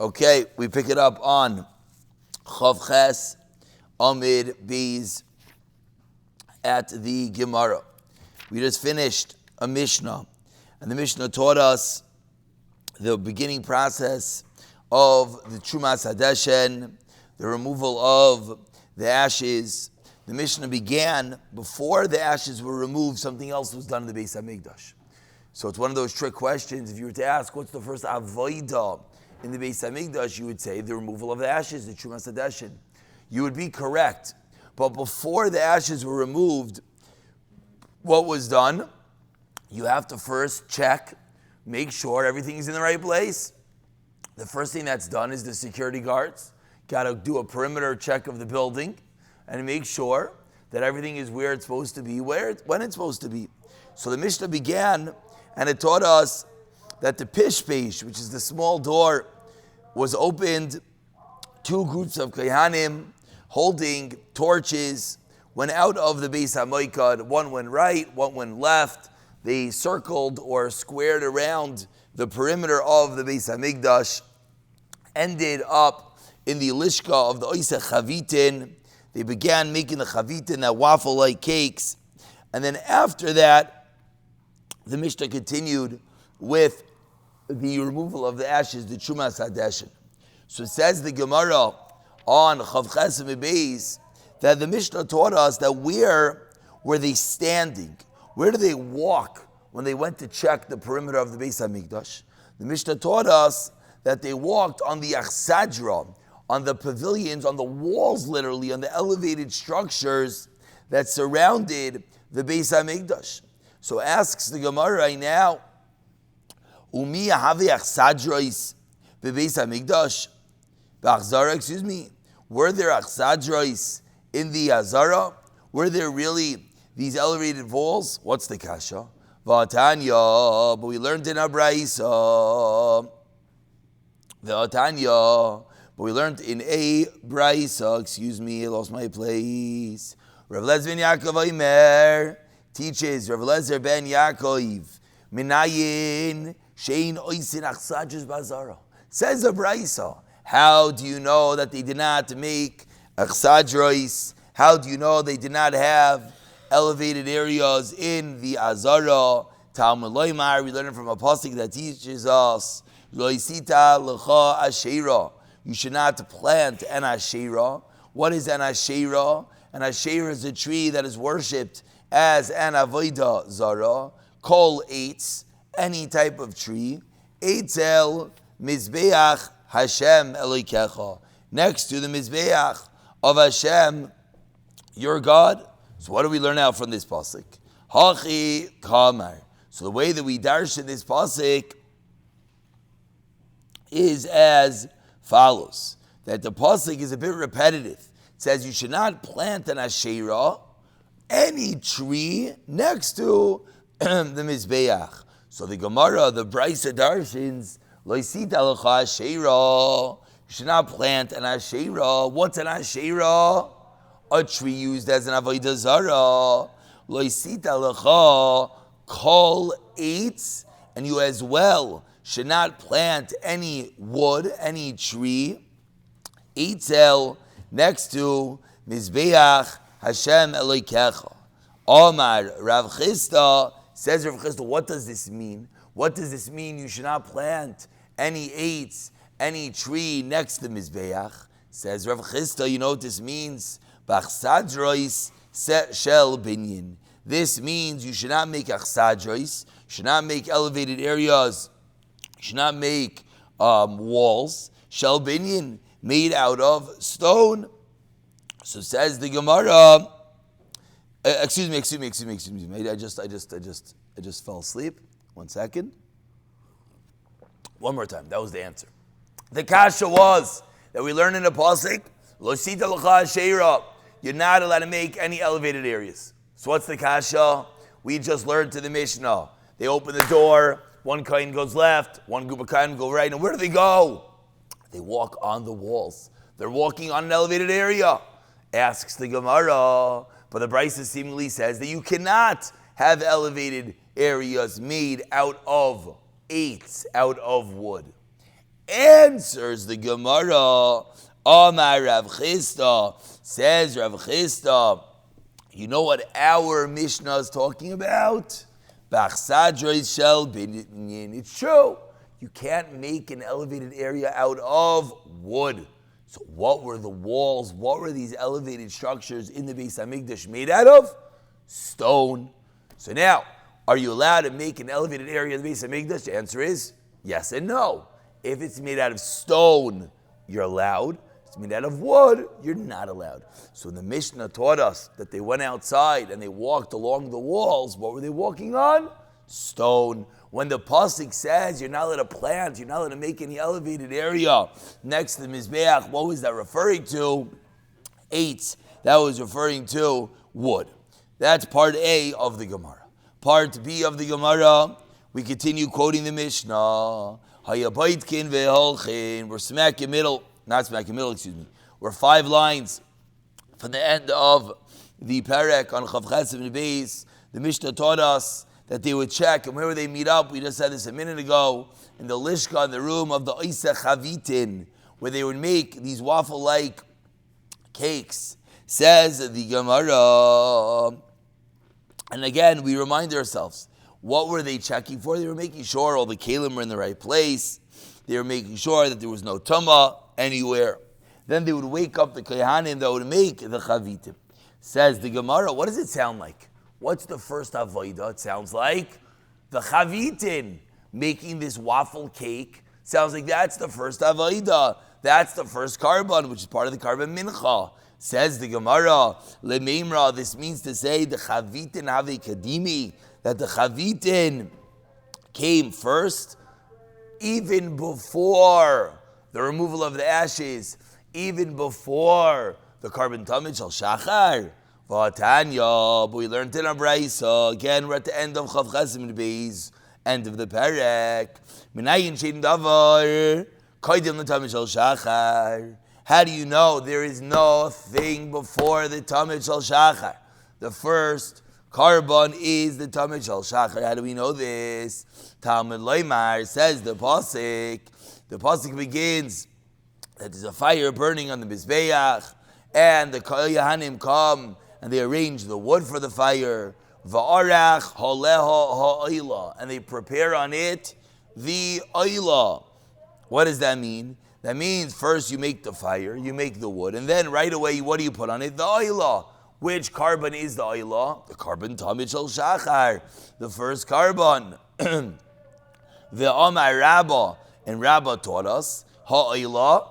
Okay, we pick it up on Chav Ches Amid Beis at the Gemara. We just finished a Mishnah, and the Mishnah taught us the beginning process of the Trumas Hadeshen, the removal of the ashes. The Mishnah began before the ashes were removed, something else was done in the Beis HaMikdash. So it's one of those trick questions. If you were to ask, what's the first avodah in the Beis HaMikdash, you would say the removal of the ashes, the Trumas Hadeshen. You would be correct. But before the ashes were removed, what was done? You have to first check, make sure everything is in the right place. The first thing that's done is the security guards got to do a perimeter check of the building and make sure that everything is where it's supposed to be, when it's supposed to be. So the Mishnah began, and it taught us that the pishpeish, which is the small door, was opened. Two groups of kohanim holding torches went out of the Beis HaMikdash. One went right, one went left. They circled or squared around the perimeter of the Beis HaMikdash, ended up in the lishka of the Oiseh Chavitin. They began making the chavitin, that waffle-like cakes. And then after that, the Mishnah continued with the removal of the ashes, the Trumas Hadeshen. So it says the Gemara on Chav Ches Beis that the Mishnah taught us that where were they standing? Where did they walk when they went to check the perimeter of the Beis HaMikdash? The Mishnah taught us that they walked on the achsadra, on the pavilions, on the walls literally, on the elevated structures that surrounded the Beis HaMikdash. So asks the Gemara right now, Umi havi achsadrois bebeis hamikdash, b'achzara. Excuse me. Were there achsadrois in the Azara? Were there really these elevated walls? What's the kasha? V'atanya, but we learned in Abraisa. V'atanya, but we learned in a Braisa. Excuse me, I lost my place. Rav Lezer ben Yaakov Omer teaches, Rav Lezer ben Yaakov, Minayin shein oisin achsadros b'Azara. Says the Braisa, how do you know that they did not make achsadros? How do you know they did not have elevated areas in the Azara? Talmud Loimar, we learn it from a pasuk that teaches us, Loisita lecha asherah. You should not plant an asherah. What is an asherah? An asherah is a tree that is worshipped as an avodah zara. Kol eitz, any type of tree. Eitzel mizbeach Hashem Elokecha, next to the mizbeach of Hashem, your God. So what do we learn out from this pasuk? Hachi kamar. So the way that we darshan this pasuk is as follows: that the pasuk is a bit repetitive. It says you should not plant an asherah, any tree next to the mizbeach. So the Gemara, the Braisa darshins, loisita lecha asherah. You should not plant an asherah. What's an asherah? A tree used as an avodah zara. Loisita lecha kol eitz, and you as well should not plant any wood, any tree, eitzel, next to mizbeach Hashem Elokecha. Omar Rav Chisda, says Rav Chisda, what does this mean? What does this mean? You should not plant any eitz, any tree next to mizbeach. Says Rav Chisda, you know what this means? Bachsadrois shel binyan. This means you should not make achsadrois, you should not make elevated areas, you should not make walls, shel binyan, made out of stone. So says the Gemara. Excuse me. I just fell asleep. 1 second. One more time. That was the answer. The kasha was that we learned in the pasuk, Losita l'cha asherah. You're not allowed to make any elevated areas. So what's the kasha? We just learned to the Mishnah. They open the door. One kohen goes left. One group of kohen go right. And where do they go? They walk on the walls. They're walking on an elevated area. Asks the Gemara, but the Braisa seemingly says that you cannot have elevated areas made out of eitz, out of wood. Answers the Gemara, Amar Rav Chisda, says Rav Chisda, you know what our Mishnah is talking about? It's true. You can't make an elevated area out of wood. So what were the walls? What were these elevated structures in the Beis Hamikdash made out of? Stone. So now, are you allowed to make an elevated area in the Beis Hamikdash? The answer is yes and no. If it's made out of stone, you're allowed. If it's made out of wood, you're not allowed. So the Mishnah taught us that they went outside and they walked along the walls. What were they walking on? Stone. When the pasuk says you're not allowed to plant, you're not allowed to make any elevated area next to the Mizbeach, what was that referring to? 8. That was referring to wood. That's part A of the Gemara. Part B of the Gemara, we continue quoting the Mishnah. We're smack in middle, not smack in middle, excuse me. We're 5 lines from the end of the Perek on Chav Chesed and Beis. The Mishnah taught us that they would check, and where would they meet up? We just said this a minute ago, in the Lishka, in the room of the Isa Chavitin, where they would make these waffle-like cakes. Says the Gemara, and again, we remind ourselves, what were they checking for? They were making sure all the kalim were in the right place. They were making sure that there was no tumah anywhere. Then they would wake up the kohanim that would make the chavitim. Says the Gemara, what does it sound like? What's the first avodah? It sounds like the chavitin making this waffle cake. Sounds like that's the first avodah. That's the first carbon, which is part of the carbon mincha. Says the Gemara, lemeimra, this means to say the chavitin have kadimi, that the chavitin came first, even before the removal of the ashes, even before the carbon tamid shel shachar. V'atanya, but we learned in a brayso. Again, we're at the end of Chav Chesed and Beis, end of the perek. Minayin shein davar koydem l'tamid shel shachar. How do you know there is no thing before the tamid shel shachar? The first carbon is the tamid shel shachar. How do we know this? Talmud Loimar says the pasuk. The pasuk begins that there's a fire burning on the mizbeach, and the kohanim come and they arrange the wood for the fire. Va'arach holeho ha'oila, and they prepare on it the oila. What does that mean? That means first you make the fire, you make the wood, and then right away, what do you put on it? The oila. Which carbon is the oila? The carbon tamid shel shachar, the first carbon. The Amar Rabbah, and Rabbah taught us ha'oila,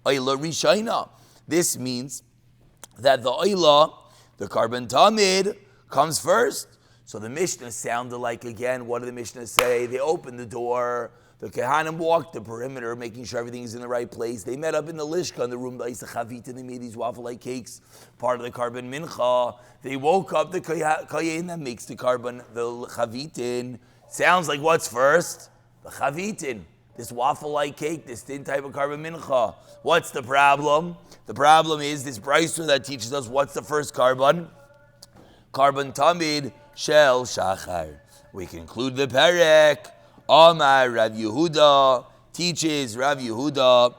oila rishayna. This means that the oila, the carbon tamid, comes first. So the Mishnah sounded like, again, what did the Mishnah say? They opened the door. The Kehanim walked the perimeter, making sure everything is in the right place. They met up in the Lishka, in the room, the Isa Chavit, and they made these waffle-like cakes, part of the carbon mincha. They woke up the Kayin that makes the carbon, the Chavitin. Sounds like what's first? The Chavitin. This waffle-like cake, this thin type of carbon mincha. What's the problem? The problem is this brayso that teaches us what's the first carbon? Carbon tamid shel shachar. We conclude the perek. Amar Rav Yehuda teaches Rav Yehuda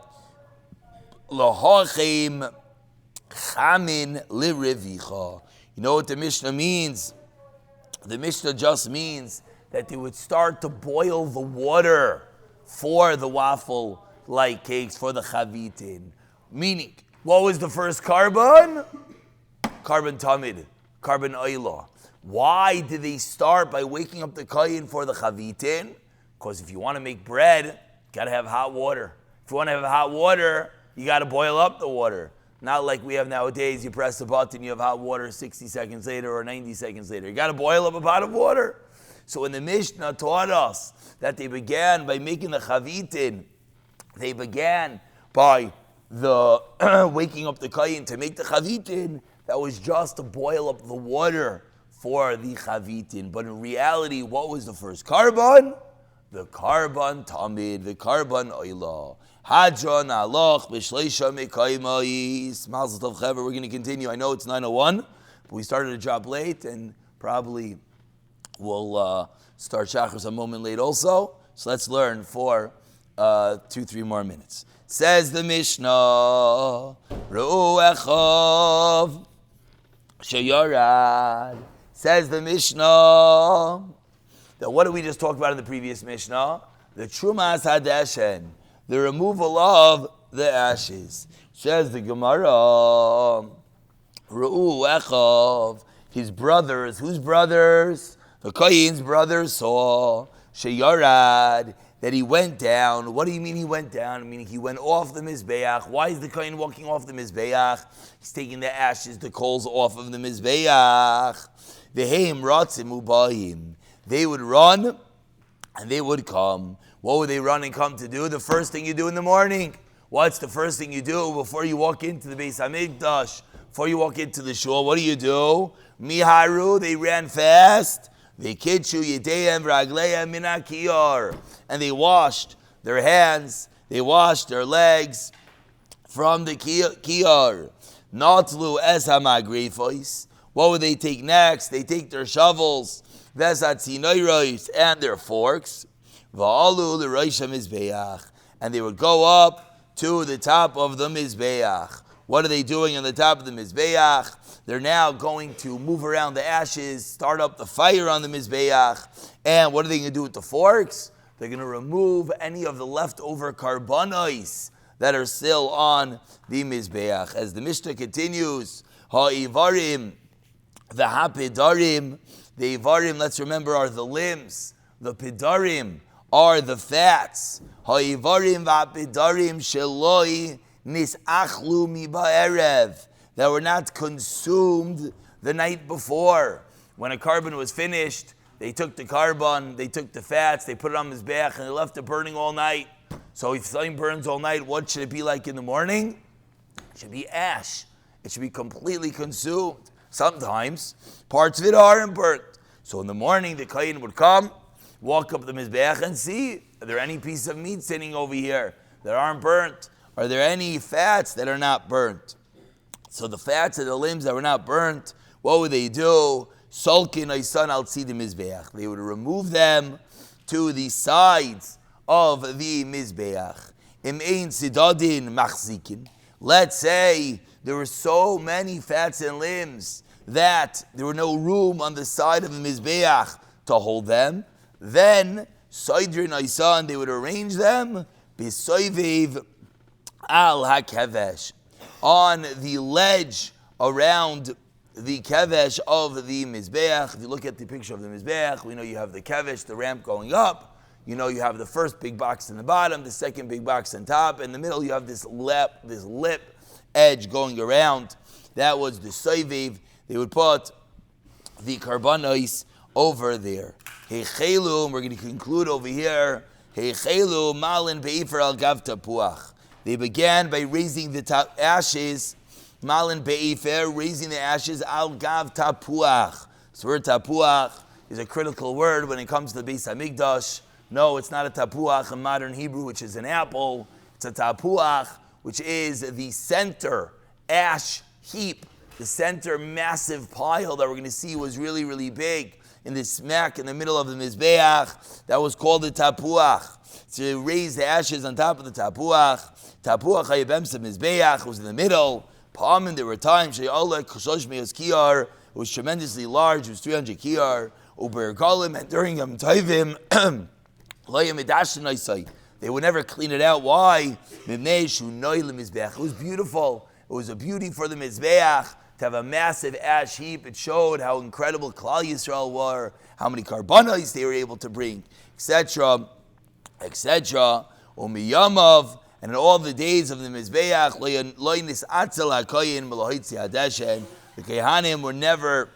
lahachim chamin lirevicha. You know what the Mishnah means? The Mishnah just means that they would start to boil the water for the waffle-like cakes, for the chavitin. Meaning, what was the first carbon? Carbon tamid, carbon oila. Why did they start by waking up the kayin for the chavitin? Because if you want to make bread, you got to have hot water. If you want to have hot water, you got to boil up the water. Not like we have nowadays, you press the button, you have hot water 60 seconds later or 90 seconds later. You got to boil up a pot of water. So when the Mishnah taught us that they began by making the chavitin, they began by the waking up the kayin to make the chavitin, that was just to boil up the water for the chavitin. But in reality, what was the first carbon? The carbon tamid, the carbon oila. Hadron aloch b'shleisha mekaymais. Mazel tov chaver. We're going to continue. I know it's 9:01, but we started to drop late, and probably we'll start shachris a moment late also. So let's learn for 2-3 more minutes. Says the Mishnah, Re'u Echav Sheyorad. Says the Mishnah, that what did we just talk about in the previous Mishnah? The Trumas Hadeshen, the removal of the ashes. Says the Gemara, Re'u Echav, his brothers, whose brothers? The Kohen's brothers saw, Sheyorad, that he went down. What do you mean he went down? Meaning he went off the Mizbeach. Why is the Kohen walking off the Mizbeach? He's taking the ashes, the coals off of the Mizbeach. Veheim ratzim ubayim. They would run and they would come. What would they run and come to do? The first thing you do in the morning. What's the first thing you do before you walk into the Beis Hamikdash? Before you walk into the shul, what do? Miharu, they ran fast. V'kitshu yedeihem v'ragleihem min ha'kiyar, and they washed their hands, they washed their legs from the kiyar. Notlu es ha'magrifos. What would they take next? They take their shovels, v'esatzinoiros, and their forks. V'alu l'rosh ha'mizbeach, and they would go up to the top of the mizbeach. What are they doing on the top of the Mizbeach? They're now going to move around the ashes, start up the fire on the Mizbeach. And what are they going to do with the forks? They're going to remove any of the leftover karbanos that are still on the Mizbeach. As the Mishnah continues, Ha'ivarim, the Hapidarim, the Ivarim, let's remember, are the limbs. The Pidarim are the fats. Ha'ivarim v'Hapidarim sheloi nisachlu mi ba'erev, that were not consumed the night before. When a carbon was finished, they took the carbon, they took the fats, they put it on mizbeach, and they left it burning all night. So if something burns all night, what should it be like in the morning? It should be ash. It should be completely consumed. Sometimes parts of it aren't burnt. So in the morning, the kohen would come, walk up the mizbeach, and see, are there any pieces of meat sitting over here that aren't burnt? Are there any fats that are not burnt? So the fats of the limbs that were not burnt, what would they do? Solkin oisan al tzid mizbeach. They would remove them to the sides of the mizbeach. Im ein sidadin machzikin. Let's say there were so many fats and limbs that there were no room on the side of the mizbeach to hold them. Then soidrin oisan, they would arrange them b'soivev al hakevesh, on the ledge around the kevesh of the mizbeach. If you look at the picture of the mizbeach, we know you have the kevesh, the ramp going up. You know you have the first big box in the bottom, the second big box on top. In the middle you have this lip edge going around. That was the soivev. They would put the karbanos over there. Heichelu, we're going to conclude over here. Heichelu malin be'ifer al gav tapuach. They began by raising the ashes, malin be'ifer, raising the ashes, al gav tapuach. This word tapuach is a critical word when it comes to the Beis Hamikdash. No, it's not a tapuach in modern Hebrew, which is an apple. It's a tapuach, which is the center ash heap, the center massive pile that we're going to see was really, really big in the smack in the middle of the Mizbeach. That was called the tapuach. To raise the ashes on top of the tapuach. Tapuach hayabemsa Mizbeach was in the middle. Palmin, there were times, it was tremendously large, it was 300 kiyar. Ubergalim, and during Yom Tovim, they would never clean it out. Why? It was beautiful. It was a beauty for the Mizbeach to have a massive ash heap. It showed how incredible Klal Yisrael were, how many karbanos they were able to bring, etc., etc. Umiyamav, and in all the days of the Mizbeach, the Kehanim were never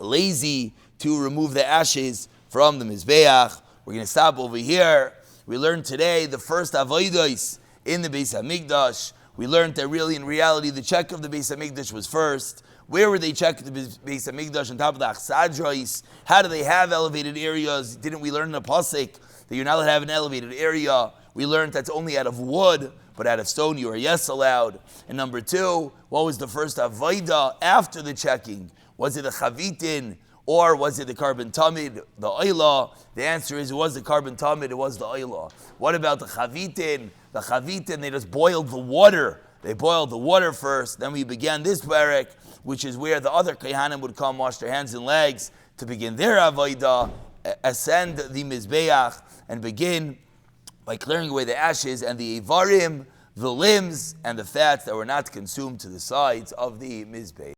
lazy to remove the ashes from the Mizbeach. We're going to stop over here. We learned today the first avodos in the Beis Hamikdash. We learned that really, in reality, the check of the Beis Hamikdash was first. Where were they checking the Beis Hamikdash? On top of the Achsadros? How do they have elevated areas? Didn't we learn in the Pasuk that you're not allowed to have an elevated area? We learned that's only out of wood, but out of stone you are yes allowed. And number two, what was the first avodah after the checking? Was it a chavitin Or was it the carbon tamid, the oila? The answer is it was the carbon tamid, it was the oila. What about the chavitin? The chavitin, they just boiled the water. They boiled the water first. Then we began this barak, which is where the other kohanim would come, wash their hands and legs to begin their avodah, ascend the mizbeach, and begin by clearing away the ashes and the ivarim, the limbs, and the fats that were not consumed to the sides of the mizbeach.